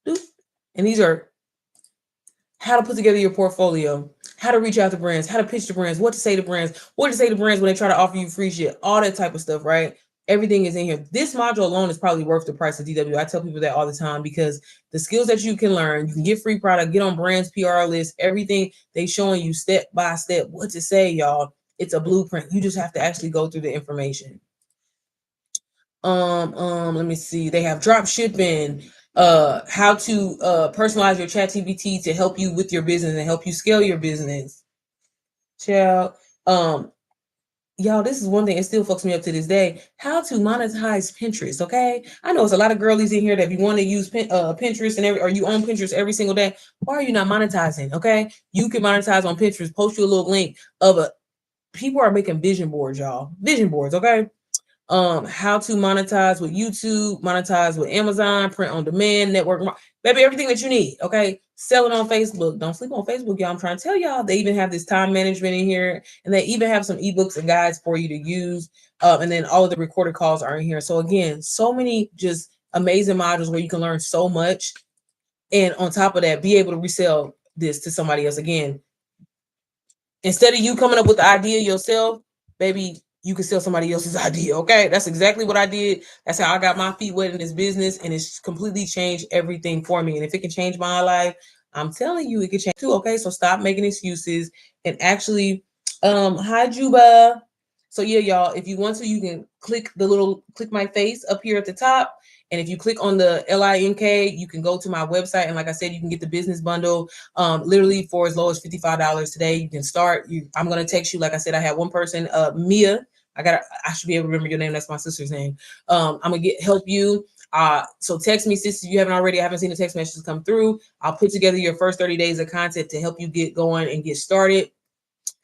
And these are how to put together your portfolio, how to reach out to brands, how to pitch to brands, what to say to brands, what to say to brands when they try to offer you free shit, all that type of stuff, right? Everything is in here. This module alone is probably worth the price of DW. I tell people that all the time because the skills that you can learn, you can get free product, get on brands, PR lists, everything they showing you step by step what to say, y'all. It's a blueprint. You just have to actually go through the information. Let me see. They have drop shipping, how to personalize your ChatGPT to help you with your business and help you scale your business. Child, y'all, this is one thing, it still fucks me up to this day. How to monetize Pinterest, okay? I know it's a lot of girlies in here that if you want to use Pinterest and or you own Pinterest every single day, why are you not monetizing, okay? You can monetize on Pinterest, post you a little link of people are making vision boards, y'all. Vision boards, okay? How to monetize with YouTube, monetize with Amazon, print on demand, network, baby, everything that you need, okay? Sell it on Facebook. Don't sleep on Facebook, y'all. I'm trying to tell y'all, they even have this time management in here, and they even have some ebooks and guides for you to use. And then all of the recorded calls are in here. So again, so many just amazing modules where you can learn so much. And on top of that, be able to resell this to somebody else. Again, instead of you coming up with the idea yourself, baby, you can sell somebody else's idea. Okay, that's exactly what I did. That's how I got my feet wet in this business, and it's completely changed everything for me. And if it can change my life, I'm telling you, it can change too. Okay, so stop making excuses and actually, hi Juba. So yeah, y'all, if you want to, you can click my face up here at the top. And if you click on the link, you can go to my website. And like I said, you can get the business bundle literally for as low as $55 today. You can start. I'm going to text you. Like I said, I had one person, Mia. I should be able to remember your name. That's my sister's name. I'm going to help you. So text me, sis, if you haven't already. I haven't seen the text messages come through. I'll put together your first 30 days of content to help you get going and get started.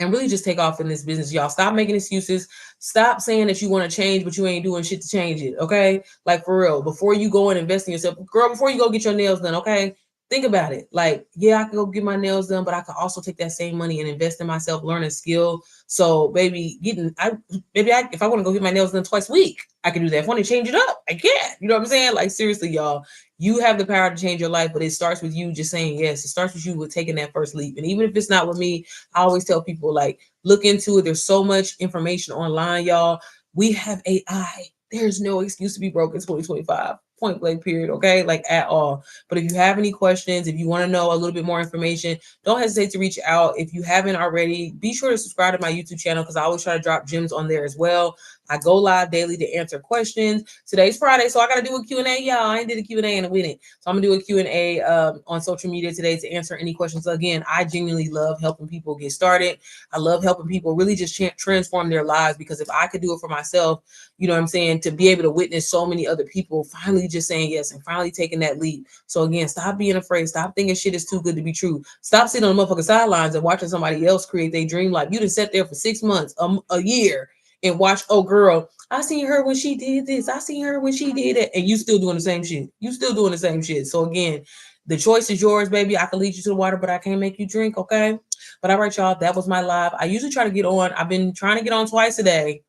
And really just take off in this business, y'all. Stop making excuses. Stop saying that you want to change, but you ain't doing shit to change it, okay? Like, for real. Before you go and invest in yourself, girl, before you go get your nails done, okay? Think about it. Like, yeah, I could go get my nails done, but I could also take that same money and invest in myself, learn a skill. So, baby, if I want to go get my nails done twice a week, I can do that. If I want to change it up, I can. You know what I'm saying? Like, seriously, y'all. You have the power to change your life, but it starts with you just saying yes. It starts with you with taking that first leap. And even if it's not with me, I always tell people, like, look into it. There's so much information online, y'all. We have AI. There's no excuse to be broke in 2025. point blank period, okay? Like at all. But if you have any questions, if you want to know a little bit more information, don't hesitate to reach out. If you haven't already, be sure to subscribe to my YouTube channel because I always try to drop gems on there as well. I go live daily to answer questions. Today's Friday, so I got to do a Q&A, y'all. I ain't did a Q&A in a minute. So I'm going to do a Q&A on social media today to answer any questions. Again, I genuinely love helping people get started. I love helping people really just transform their lives, because if I could do it for myself, you know what I'm saying, to be able to witness so many other people finally just saying yes and finally taking that leap. So again, stop being afraid. Stop thinking shit is too good to be true. Stop sitting on the motherfucking sidelines and watching somebody else create their dream life. You just sat there for 6 months, a year, and watch, oh girl, I seen her when she did this. I seen her when she did it. And you still doing the same shit. You still doing the same shit. So again, the choice is yours, baby. I can lead you to the water, but I can't make you drink, okay? But all right, y'all, that was my live. I usually try to get on. I've been trying to get on twice a day,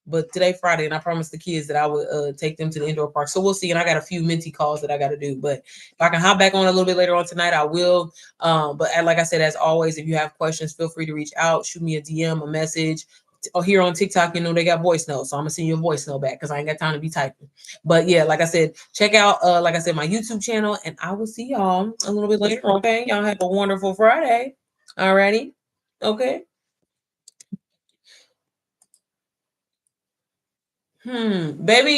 but today Friday, and I promised the kids that I would take them to the indoor park. So we'll see. And I got a few minty calls that I got to do. But if I can hop back on a little bit later on tonight, I will. But like I said, as always, if you have questions, feel free to reach out. Shoot me a DM, a message. Or here on TikTok, you know, they got voice notes. So I'm gonna send you a voice note back because I ain't got time to be typing. But yeah, like I said, check out like I said, my YouTube channel, and I will see y'all a little bit later. Okay. Y'all have a wonderful Friday. Alrighty. Okay. Baby.